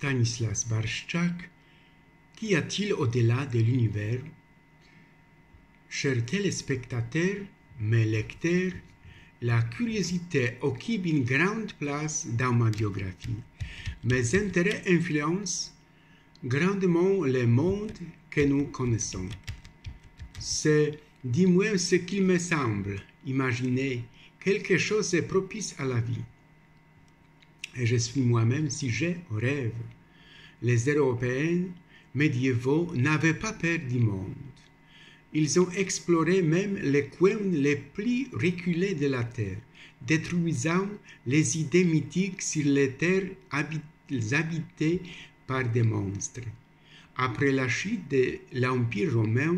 Stanislas Barszczak. Qu'y a-t-il au-delà de l'univers? Chers téléspectateurs, mes lecteurs, la curiosité occupe une grande place dans ma biographie. Mes intérêts influencent grandement le monde que nous connaissons. C'est du moins ce qu'il me semble. Imaginer quelque chose de propice à la vie. Et je suis moi-même sujet au rêve. Les Européens médiévaux n'avaient pas peur du monde. Ils ont exploré même les coins les plus reculés de la Terre, détruisant les idées mythiques sur les terres habitées par des monstres. Après la chute de l'Empire romain,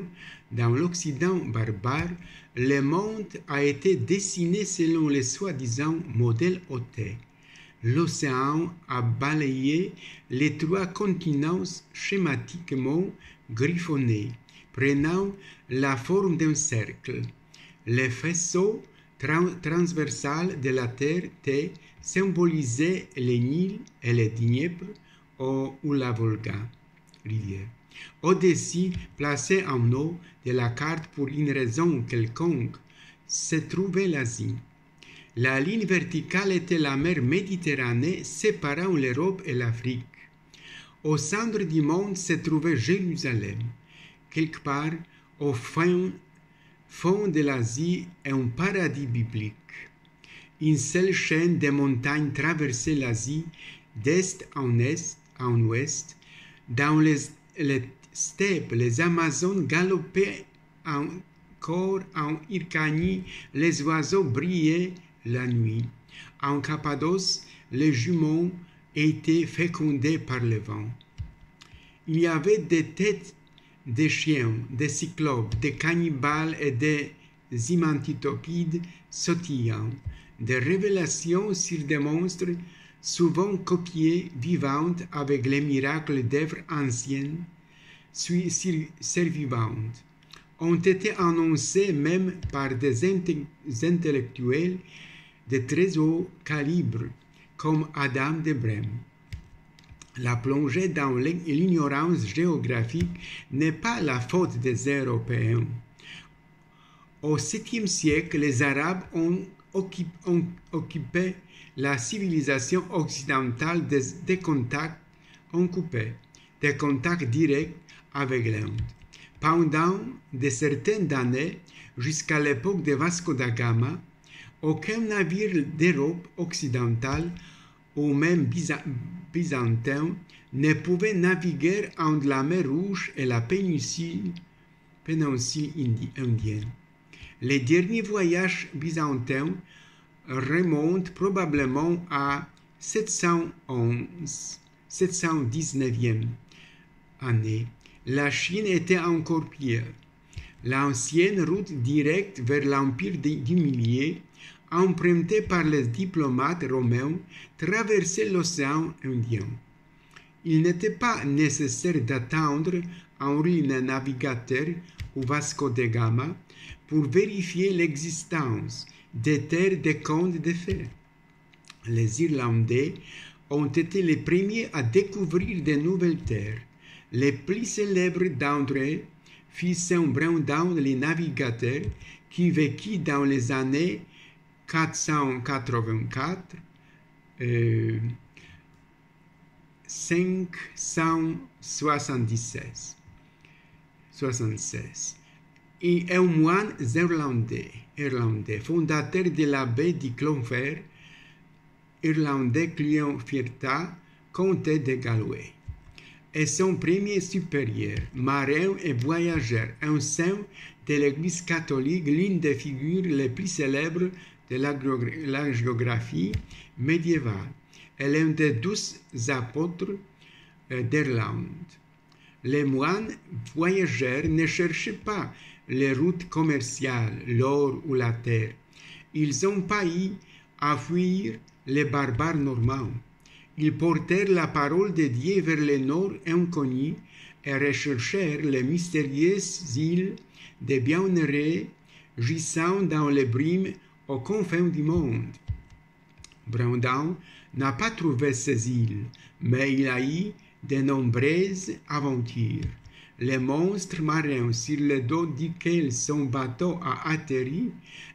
dans l'Occident barbare, le monde a été dessiné selon les soi-disant modèles hôtés. L'océan a balayé les trois continents schématiquement griffonnés, prenant la forme d'un cercle. Les faisceaux transversal de la Terre symbolisaient le Nil et le Dniepr ou la Volga, rivière. Au-dessus, placé en haut de la carte pour une raison quelconque, se trouvait l'Asie. La ligne verticale était la mer Méditerranée séparant l'Europe et l'Afrique. Au centre du monde se trouvait Jérusalem. Quelque part au fond de l'Asie est un paradis biblique. Une seule chaîne de montagnes traversait l'Asie d'est en ouest. Dans les steppes, les Amazones galopaient encore en Hyrcanie, les oiseaux brillaient la nuit. En Cappadoce, les jumeaux étaient fécondés par le vent. Il y avait des têtes de chiens, des cyclopes, des cannibales et des hymantitopides sautillants, des révélations sur des monstres souvent copiés vivantes avec les miracles d'œuvres anciennes survivantes, ont été annoncés même par des intellectuels de très haut calibre, comme Adam de Brême. La plongée dans l'ignorance géographique n'est pas la faute des Européens. Au 7e siècle, les Arabes ont occupé la civilisation occidentale des contacts directs avec l'Inde. Pendant de certaines années, jusqu'à l'époque de Vasco da Gama, aucun navire d'Europe occidentale ou même byzantin ne pouvait naviguer entre la mer Rouge et la péninsule indienne. Les derniers voyages byzantins remontent probablement à 719e année. La Chine était encore pire. L'ancienne route directe vers l'Empire du Milieu, empruntée par les diplomates romains, traversait l'océan Indien. Il n'était pas nécessaire d'attendre Henri le Navigateur ou Vasco da Gama pour vérifier l'existence des terres des contes de fées. Les Irlandais ont été les premiers à découvrir de nouvelles terres. Les plus célèbres d'entre eux furent Saint Brendan le Navigateur, qui vécut dans les années 484 576 et un moine irlandais, fondateur de l'abbaye de Clonfert, irlandais Clon Firta, comte de Galway, et son premier supérieur, marin et voyageur, un saint de l'Église catholique, l'une des figures les plus célèbres de la géographie médiévale, et l'un des 12 apôtres d'Irlande. Les moines voyageurs ne cherchaient pas les routes commerciales, l'or ou la terre. Ils ont pas eu à fuir les barbares normands. Ils portèrent la parole de Dieu vers le nord inconnu et recherchèrent les mystérieuses îles des bienheureux gisant dans les brumes aux confins du monde. Brendan n'a pas trouvé ces îles, mais il a eu de nombreuses aventures. Les monstres marins sur le dos duquel son bateau a atterri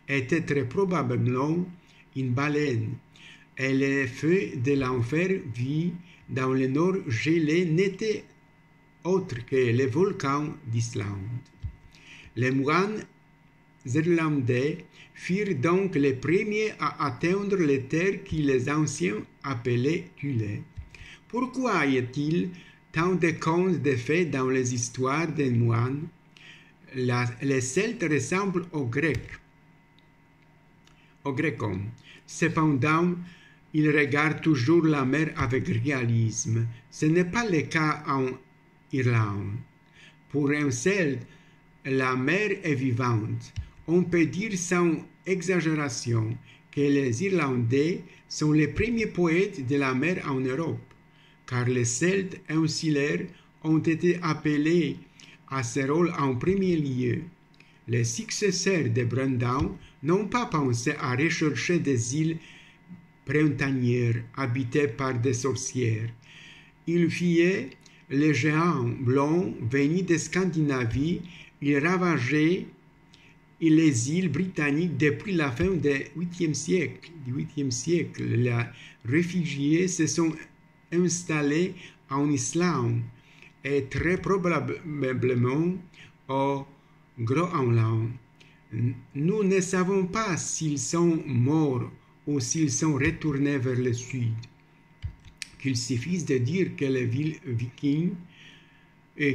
était très probablement une baleine, et les feux de l'enfer vus dans le nord gelé n'étaient autres que les volcans d'Islande. Les moines irlandais furent donc les premiers à atteindre les terres que les anciens appelaient Thule. Pourquoi y a-t-il tant de contes de fées dans les histoires des moines? Les Celtes ressemblent aux Grecs. Cependant, ils regardent toujours la mer avec réalisme. Ce n'est pas le cas en Irlande. Pour un Celte, la mer est vivante. On peut dire sans exagération que les Irlandais sont les premiers poètes de la mer en Europe, car les Celtes insulaires ont été appelés à ce rôle en premier lieu. Les successeurs de Brandon n'ont pas pensé à rechercher des îles printanières habitées par des sorcières. Ils fuyaient les géants blancs venus de Scandinavie. Ils ravageaient les îles britanniques depuis la fin du 8e siècle. Les réfugiés se sont installés en Islande et très probablement au Groenland. Nous ne savons pas s'ils sont morts ou s'ils sont retournés vers le sud. Qu'il suffise de dire que les Vikings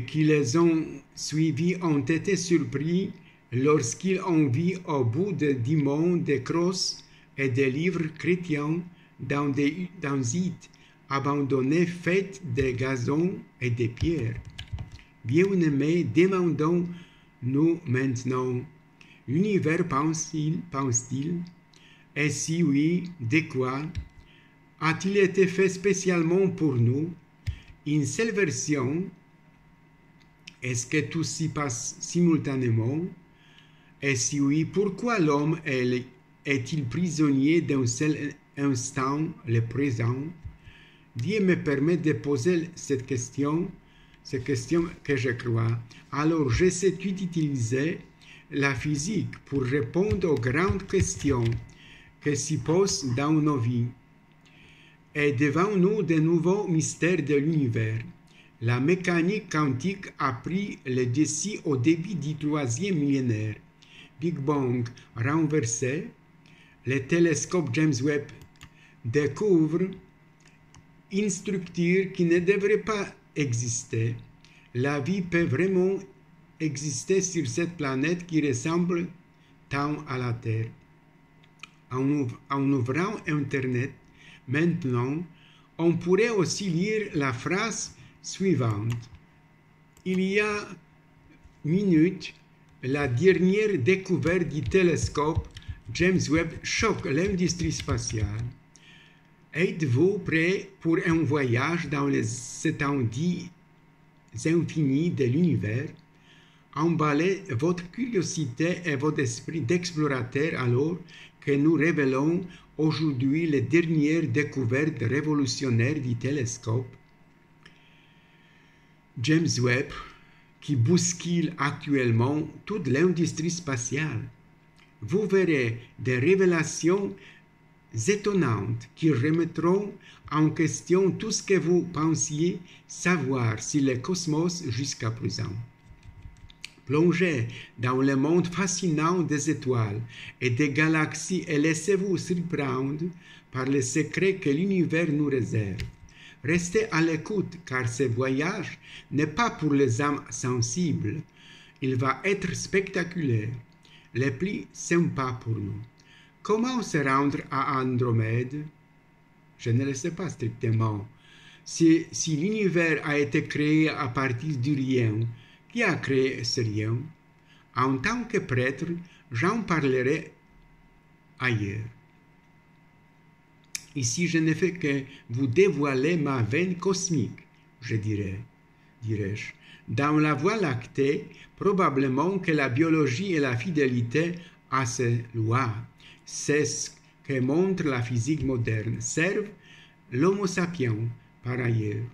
qui les ont suivis ont été surpris lorsqu'ils ont vu au bout du monde des crosses et des livres chrétiens dans des huttes abandonnées faites de gazon et de pierres. Bien-aimés, demandons-nous maintenant, l'univers pense-t-il? Et si oui, de quoi? A-t-il été fait spécialement pour nous? Une seule version? Est-ce que tout s'y passe simultanément? Et si oui, pourquoi l'homme est-il prisonnier d'un seul instant, le présent? Dieu me permet de poser cette question que je crois. Alors j'essaie d'utiliser la physique pour répondre aux grandes questions que s'y posent dans nos vies. Et devant nous de nouveaux mystères de l'univers. La mécanique quantique a pris le dessus au début du 3e millénaire. Big Bang renversé, le télescope James Webb découvre une structure qui ne devrait pas exister. La vie peut vraiment exister sur cette planète qui ressemble tant à la Terre. En ouvrant Internet, maintenant, on pourrait aussi lire la phrase suivante. Il y a minutes, la dernière découverte du télescope James Webb choque l'industrie spatiale. Êtes-vous prêt pour un voyage dans les étendues infinies de l'univers? Emballez votre curiosité et votre esprit d'explorateur alors que nous révélons aujourd'hui les dernières découvertes révolutionnaires du télescope James Webb, qui bouscule actuellement toute l'industrie spatiale. Vous verrez des révélations étonnantes qui remettront en question tout ce que vous pensiez savoir sur le cosmos jusqu'à présent. Plongez dans le monde fascinant des étoiles et des galaxies et laissez-vous surprendre par les secrets que l'univers nous réserve. Restez à l'écoute car ce voyage n'est pas pour les âmes sensibles. Il va être spectaculaire, le plus sympa pour nous. Comment se rendre à Andromède? Je ne le sais pas strictement. Si l'univers a été créé à partir du rien, qui a créé ce rien? En tant que prêtre, j'en parlerai ailleurs. Ici, je ne fais que vous dévoiler ma veine cosmique, dirais-je. Dans la Voie lactée, probablement que la biologie et la fidélité à ces lois, c'est ce que montre la physique moderne, servent l'Homo sapiens, par ailleurs,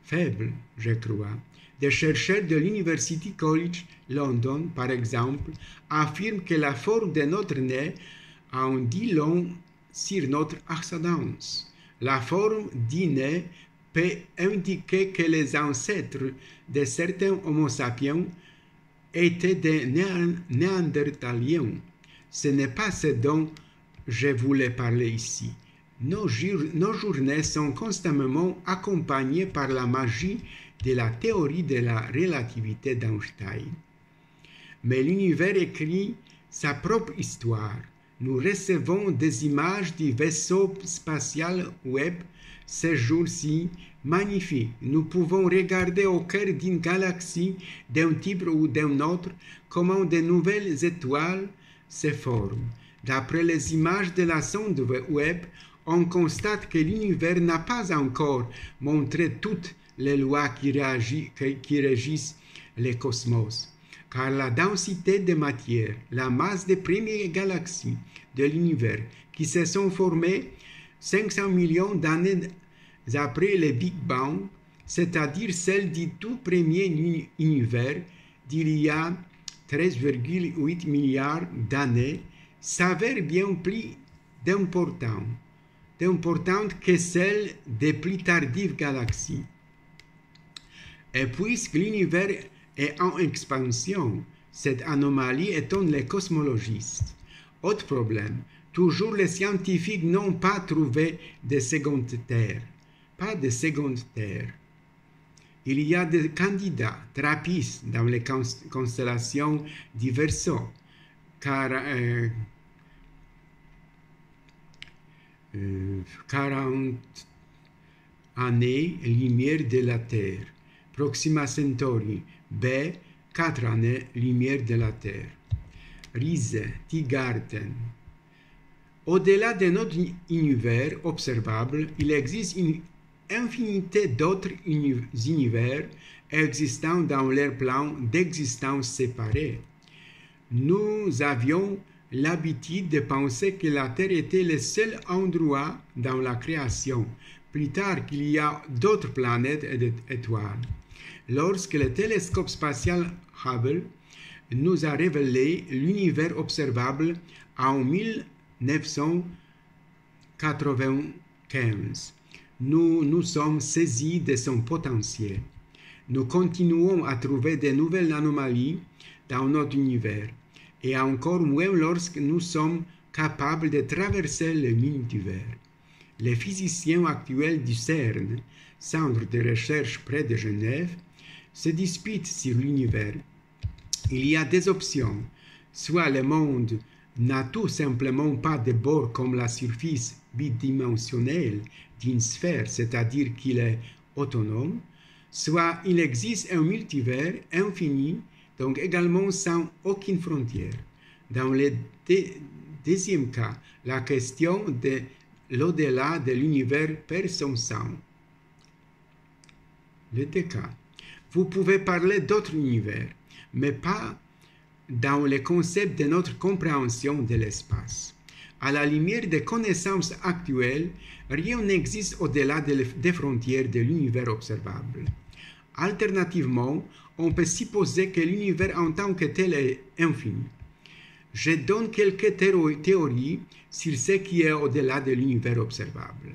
faible, je crois. Des chercheurs de l'University College London, par exemple, affirment que la forme de notre nez en dit long sur notre ascendance. La forme du nez peut indiquer que les ancêtres de certains Homo sapiens étaient des néandertaliens. Ce n'est pas ce dont je voulais parler ici. Nos journées sont constamment accompagnées par la magie de la théorie de la relativité d'Einstein. Mais l'univers écrit sa propre histoire. Nous recevons des images du vaisseau spatial Webb ces jours-ci magnifiques. Nous pouvons regarder au cœur d'une galaxie, d'un type ou d'un autre, comment de nouvelles étoiles se forment. D'après les images de la sonde Webb, on constate que l'univers n'a pas encore montré toutes les lois qui régissent le cosmos, car la densité de matière, la masse des premières galaxies de l'univers qui se sont formées 500 millions d'années après le Big Bang, c'est-à-dire celle du tout premier univers d'il y a 13,8 milliards d'années, s'avère bien plus importante que celle des plus tardives galaxies. Et puisque l'univers est en expansion, cette anomalie étonne les cosmologistes. Autre problème, toujours les scientifiques n'ont pas trouvé de seconde Terre. Pas de seconde Terre. Il y a des candidats, TRAPPIST, dans les constellations du Verseau, car 40 années-lumière de la Terre. Proxima Centauri, B, 4 années-lumière de la Terre. Riese, Tiergarten. Au-delà de notre univers observable, il existe une infinité d'autres univers existant dans leur plan d'existence séparés. Nous avions l'habitude de penser que la Terre était le seul endroit dans la création, plus tard qu'il y a d'autres planètes et étoiles. Lorsque le télescope spatial Hubble nous a révélé l'univers observable en 1995, nous nous sommes saisis de son potentiel. Nous continuons à trouver de nouvelles anomalies dans notre univers, et encore moins lorsque nous sommes capables de traverser le multivers. Les physiciens actuels du CERN, Centre de recherche près de Genève, se disputent sur l'univers. Il y a des options. Soit le monde n'a tout simplement pas de bords comme la surface bidimensionnelle d'une sphère, c'est-à-dire qu'il est autonome, soit il existe un multivers infini, donc également sans aucune frontière. Dans le deuxième cas, la question de l'au-delà de l'univers perd son sens. Les deux cas. Vous pouvez parler d'autres univers, mais pas dans le concept de notre compréhension de l'espace. À la lumière des connaissances actuelles, rien n'existe au-delà des frontières de l'univers observable. Alternativement, on peut supposer que l'univers en tant que tel est infini. Je donne quelques théories sur ce qui est au-delà de l'univers observable.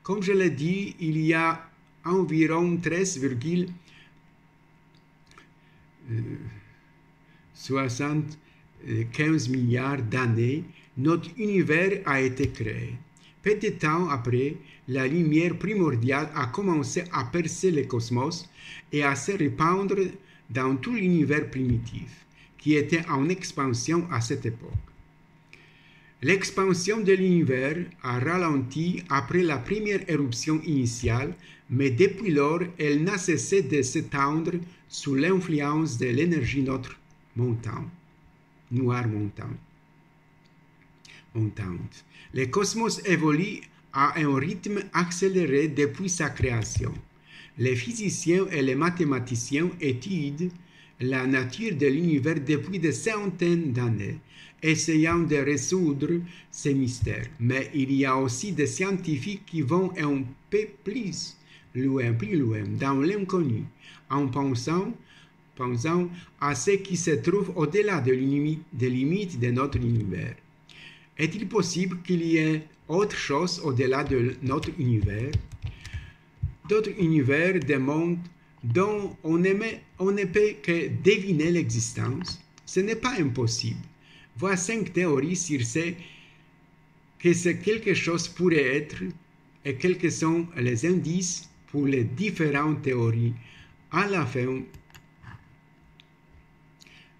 Comme je l'ai dit, il y a environ 13,75 milliards d'années, notre univers a été créé. Peu de temps après, la lumière primordiale a commencé à percer le cosmos et à se répandre dans tout l'univers primitif, qui était en expansion à cette époque. L'expansion de l'univers a ralenti après la première éruption initiale, mais depuis lors, elle n'a cessé de s'étendre sous l'influence de l'énergie noire montante. Le cosmos évolue à un rythme accéléré depuis sa création. Les physiciens et les mathématiciens étudient la nature de l'univers depuis des centaines d'années, essayant de résoudre ces mystères. Mais il y a aussi des scientifiques qui vont un peu plus loin dans l'inconnu, en pensant à ce qui se trouve au-delà des limites de notre univers. Est-il possible qu'il y ait autre chose au-delà de notre univers? D'autres univers, des mondes dont on ne peut que deviner l'existence? Ce n'est pas impossible. Voici 5 théories sur ce que ce quelque chose pourrait être et quels sont les indices pour les différentes théories. À la fin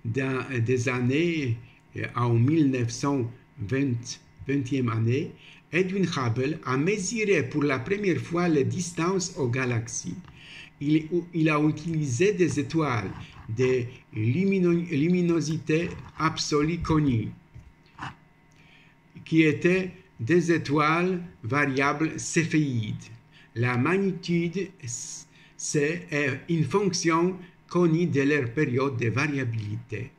des années, en 1920e année, Edwin Hubble a mesuré pour la première fois les distances aux galaxies. Il a utilisé des étoiles de luminosité absolue connues, qui étaient des étoiles variables céphéides. La magnitude c'est une fonction connue de leur période de variabilité.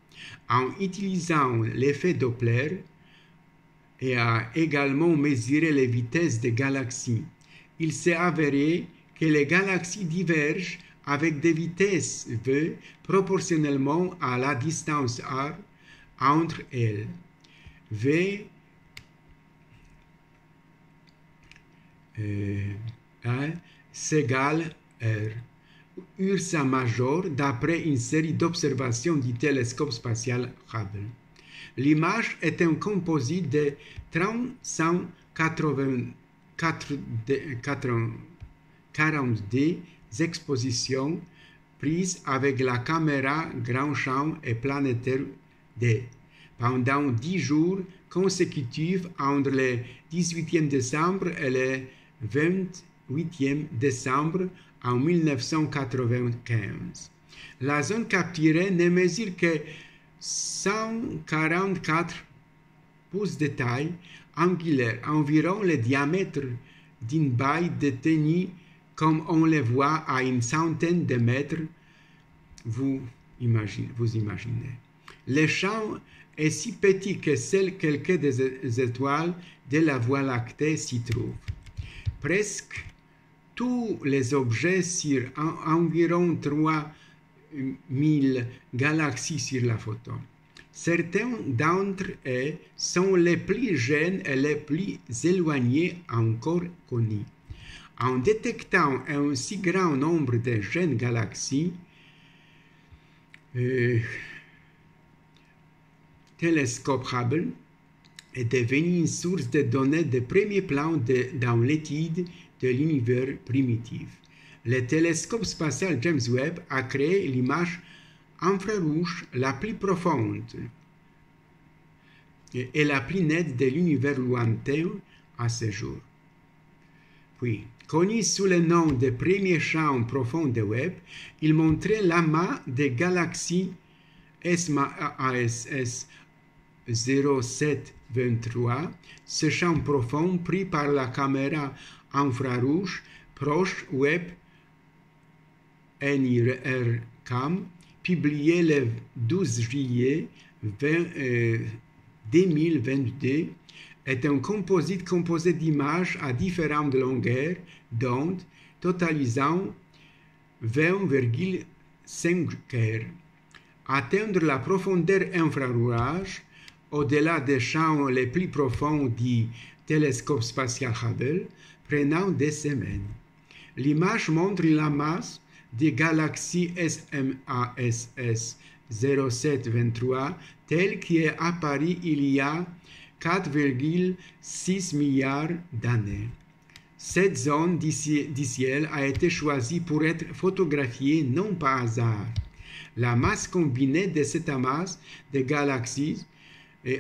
En utilisant l'effet Doppler, et a également mesuré les vitesses des galaxies, il s'est avéré que les galaxies divergent avec des vitesses v proportionnellement à la distance r entre elles. V s'égale R. Ursa Major d'après une série d'observations du télescope spatial Hubble. L'image est un composite de 342 expositions prises avec la caméra grand champ et planétaire D pendant 10 jours consécutifs entre le 18e décembre et le 28e décembre en 1995. La zone capturée ne mesure que 144 pouces de taille angulaire, environ le diamètre d'une baille de tennis comme on le voit à une centaine de mètres. Vous imaginez. Le champ est si petit que seules quelques des étoiles de la Voie lactée s'y trouvent. Presque tous les objets sur environ 3000 galaxies sur la photo. Certains d'entre eux sont les plus jeunes et les plus éloignés encore connus. En détectant un si grand nombre de jeunes galaxies, télescope Hubble est devenu une source de données de premier plan dans l'étude de l'univers primitif. Le télescope spatial James Webb a créé l'image infrarouge la plus profonde et la plus nette de l'univers lointain à ce jour. Puis, connu sous le nom de premier champ profond de Webb, il montrait l'amas des galaxies ASS 0723. Ce champ profond pris par la caméra infrarouge proche Webb NIRCam, publié le 12 juillet 2022, est un composite composé d'images à différentes longueurs d'onde, totalisant 20,5 Hz. Atteindre la profondeur infrarouge, au-delà des champs les plus profonds du télescope spatial Hubble, prenant des semaines. L'image montre la masse des galaxies SMASS 0723 telle qu'elle est apparue il y a 4,6 milliards d'années. Cette zone du ciel a été choisie pour être photographiée non par hasard. La masse combinée de cette masse de galaxies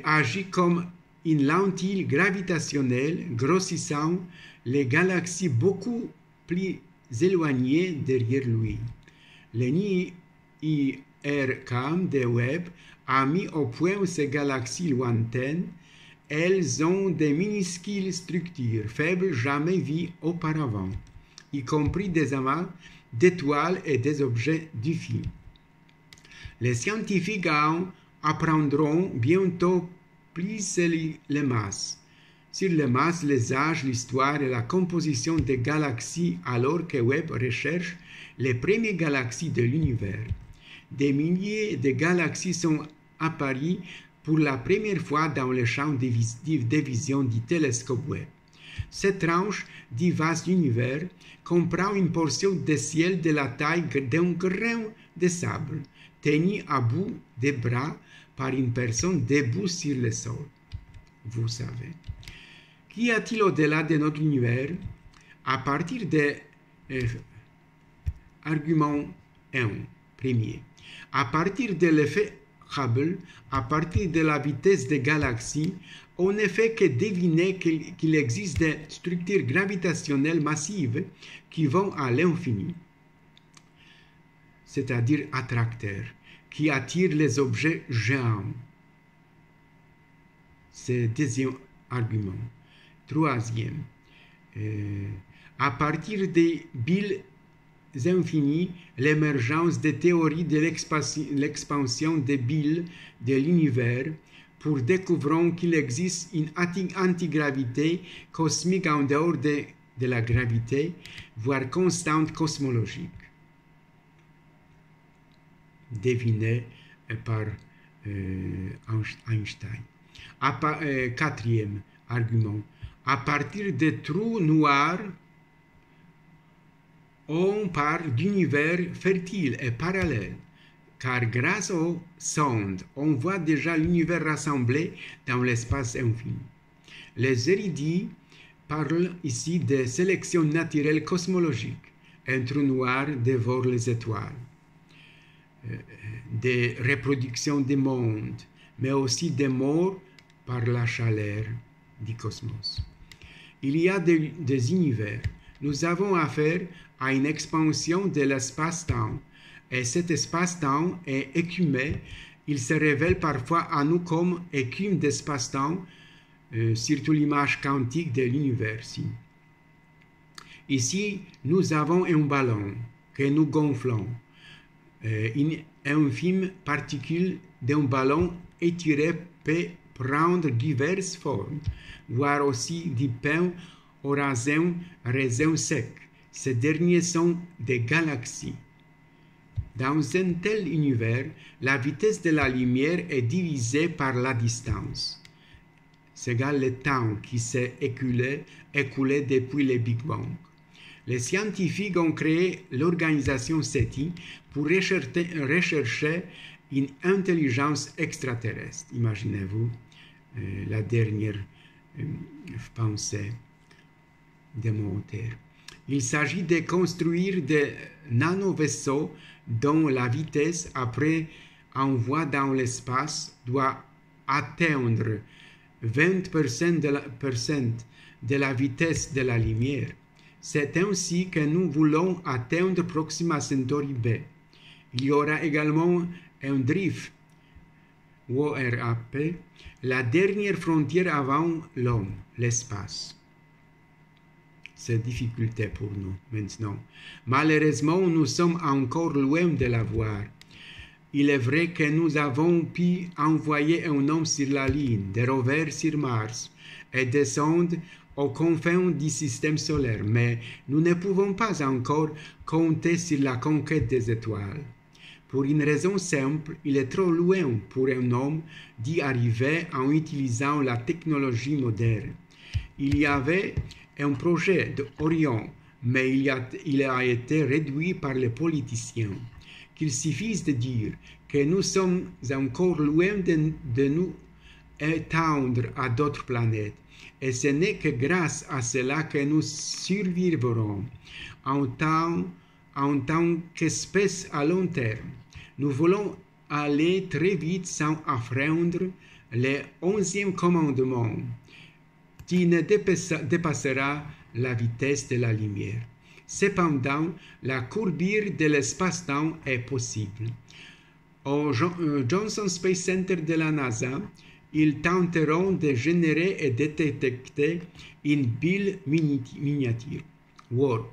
agit comme une lentille gravitationnelle grossissant les galaxies beaucoup plus éloignées derrière lui. Le NIRCam de Webb a mis au point ces galaxies lointaines. Elles ont des minuscules structures faibles jamais vues auparavant, y compris des amas d'étoiles et des objets diffus. Les scientifiques apprendront bientôt plus les masses. Sur les masses, les âges, l'histoire et la composition des galaxies, alors que Webb recherche les premières galaxies de l'univers. Des milliers de galaxies sont apparues pour la première fois dans le champ de vision du télescope Webb. Cette tranche du vaste univers comprend une portion de ciel de la taille d'un grain de sable, tenu à bout des bras par une personne debout sur le sol. Vous savez. Qu'y a-t-il au-delà de notre univers? À partir de argument 1, premier. À partir de l'effet Hubble, à partir de la vitesse des galaxies, on ne fait que deviner qu'il existe des structures gravitationnelles massives qui vont à l'infini, c'est-à-dire attracteurs, qui attirent les objets géants. C'est le deuxième argument. Troisième, à partir des billes infinies, l'émergence des théories de l'expansion des billes de l'univers pour découvrir qu'il existe une antigravité cosmique en dehors de la gravité, voire constante cosmologique. Deviné par Einstein. Quatrième argument. À partir des trous noirs, on parle d'univers fertile et parallèle, car grâce aux sondes, on voit déjà l'univers rassemblé dans l'espace infini. Les érudits parlent ici de sélection naturelle cosmologique. Un trou noir dévore les étoiles, de reproduction des mondes, mais aussi des morts par la chaleur du cosmos. Il y a des univers. Nous avons affaire à une expansion de l'espace-temps, et cet espace-temps est écumé. Il se révèle parfois à nous comme écume d'espace-temps, surtout l'image quantique de l'univers. Ici, nous avons un ballon que nous gonflons. Une infime particule d'un ballon étiré peut prendre diverses formes, voire aussi du pain au raisin sec. Ces derniers sont des galaxies. Dans un tel univers, la vitesse de la lumière est divisée par la distance. C'est égal le temps qui s'est écoulé depuis le Big Bang. Les scientifiques ont créé l'organisation SETI pour rechercher une intelligence extraterrestre. Imaginez-vous la dernière pensée de mon auteur. Il s'agit de construire des nanovaisseaux dont la vitesse après envoi dans l'espace doit atteindre 20% de la vitesse de la lumière. C'est ainsi que nous voulons atteindre Proxima Centauri b. Il y aura également un drift, WRAP, la dernière frontière avant l'homme, l'espace. C'est une difficulté pour nous maintenant. Malheureusement, nous sommes encore loin de la voir. Il est vrai que nous avons pu envoyer un homme sur la Lune, des rovers sur Mars et des sondes aux confins du système solaire, mais nous ne pouvons pas encore compter sur la conquête des étoiles. Pour une raison simple, il est trop loin pour un homme d'y arriver en utilisant la technologie moderne. Il y avait un projet d'Orion, mais il a été réduit par les politiciens. Qu'il suffise de dire que nous sommes encore loin de nous étendre à d'autres planètes, et ce n'est que grâce à cela que nous survivrons en tant qu'espèce à long terme. Nous voulons aller très vite sans enfreindre le 11e commandement, qui ne dépassera la vitesse de la lumière. Cependant, la courbure de l'espace-temps est possible. Au Johnson Space Center de la NASA, ils tenteront de générer et de détecter une bulle miniature, warp,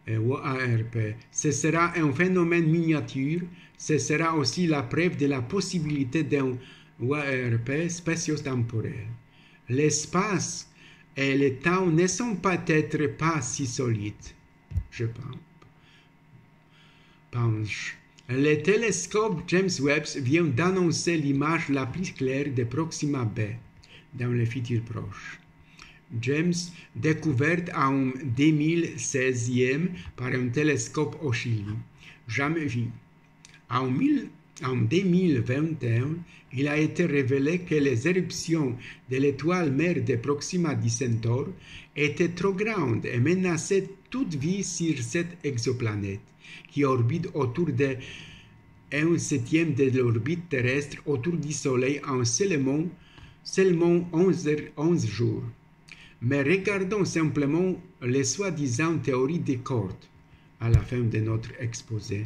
WARP. Ce sera un phénomène miniature. Ce sera aussi la preuve de la possibilité d'un WARP spatio-temporel. L'espace et le temps ne sont peut-être pas si solides, je pense. Le télescope James Webb vient d'annoncer l'image la plus claire de Proxima b dans le futur proche. James, découverte en 2016 par un télescope au Chili, jamais vu. En 2021, il a été révélé que les éruptions de l'étoile mère de Proxima du Centaure étaient trop grandes et menaçaient toute vie sur cette exoplanète, qui orbite autour de 1/7 de l'orbite terrestre autour du Soleil en seulement 11 jours. Mais regardons simplement les soi-disant théories des cordes, à la fin de notre exposé,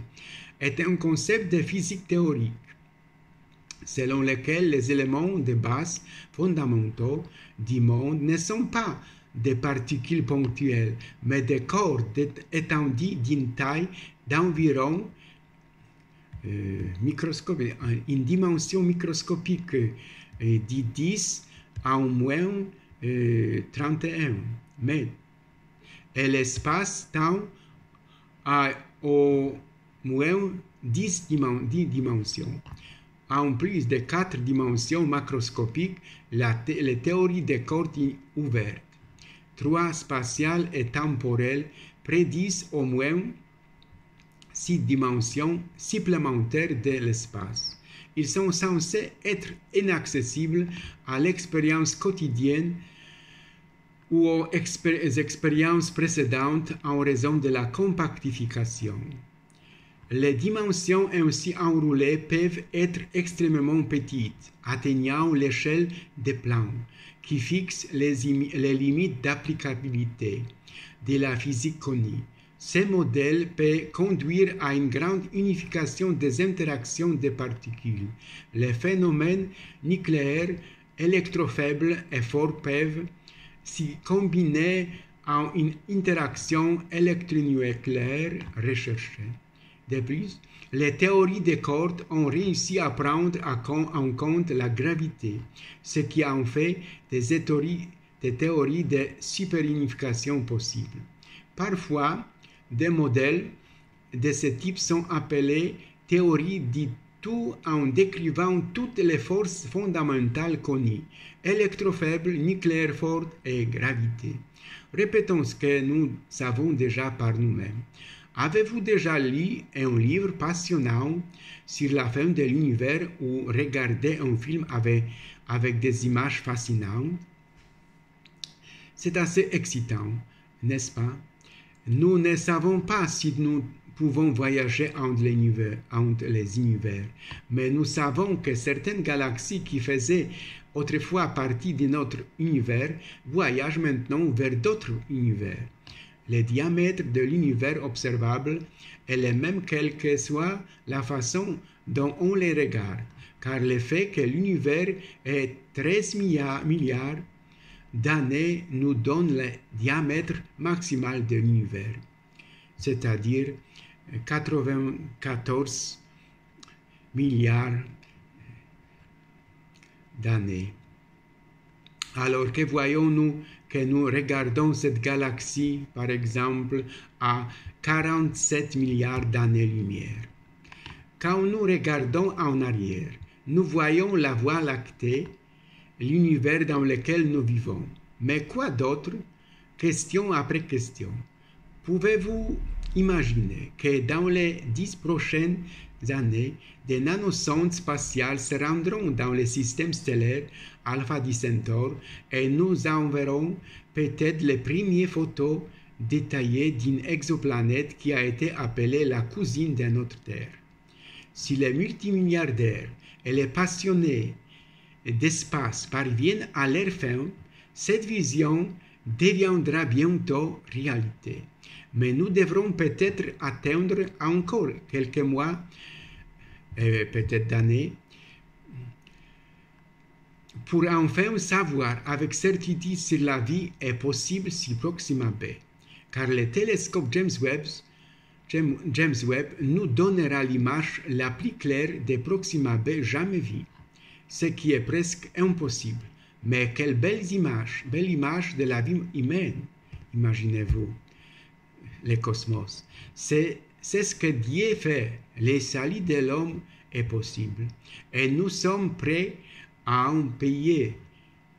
est un concept de physique théorique, selon lequel les éléments de base fondamentaux du monde ne sont pas des particules ponctuelles, mais des cordes étendues d'une taille d'environ une dimension microscopique de 10 à au moins 31 mètres, et l'espace-temps a au moins 10 dimensions. En plus de 4 dimensions macroscopiques, les théories des cordes ouvertes, 3 spatiales et temporelles, prédisent au moins 6 dimensions supplémentaires de l'espace. Ils sont censés être inaccessibles à l'expérience quotidienne ou aux expériences précédentes en raison de la compactification. Les dimensions ainsi enroulées peuvent être extrêmement petites, atteignant l'échelle des plans, qui fixe les limites d'applicabilité de la physique connue. Ce modèle peut conduire à une grande unification des interactions des particules. Les phénomènes nucléaires, électrofaibles et forts peuvent s'y combiner en une interaction électronucléaire recherchée. De plus, les théories des cordes ont réussi à prendre en compte la gravité, ce qui en fait des théories de superunification possibles. Parfois, des modèles de ce type sont appelés théories du tout en décrivant toutes les forces fondamentales connues, électrofaibles, nucléaires fortes et gravité. Répétons ce que nous savons déjà par nous-mêmes. Avez-vous déjà lu un livre passionnant sur la fin de l'univers ou regardé un film avec des images fascinantes? C'est assez excitant, n'est-ce pas? Nous ne savons pas si nous pouvons voyager entre les univers, mais nous savons que certaines galaxies qui faisaient autrefois partie de notre univers voyagent maintenant vers d'autres univers. Le diamètre de l'univers observable est le même quelle que soit la façon dont on les regarde, car le fait que l'univers est 13 milliards d'années nous donne le diamètre maximal de l'univers, c'est-à-dire 94 milliards d'années. Alors que voyons-nous que nous regardons cette galaxie, par exemple, à 47 milliards d'années-lumière. Quand nous regardons en arrière, nous voyons la Voie lactée, l'univers dans lequel nous vivons. Mais quoi d'autre? Question après question. Pouvez-vous imaginer que dans les 10 prochaines années, des nanosondes spatiales se rendront dans le système stellaire Alpha du Centaure et nous enverrons peut-être les premières photos détaillées d'une exoplanète qui a été appelée la cousine de notre Terre. Si les multimilliardaires et les passionnés d'espace parviennent à leur fin, cette vision deviendra bientôt réalité. Mais nous devrons peut-être attendre encore quelques mois, peut-être d'années, pour enfin savoir avec certitude si la vie est possible sur Proxima b. car le télescope James Webb nous donnera l'image la plus claire des Proxima b jamais vue, ce qui est presque impossible. Mais quelle belle image de la vie humaine, imaginez-vous, le cosmos. C'est ce que Dieu fait. Le salut de l'homme est possible. Et nous sommes prêts à en payer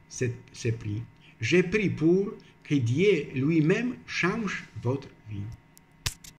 ce prix. Je prie pour que Dieu lui-même change votre vie.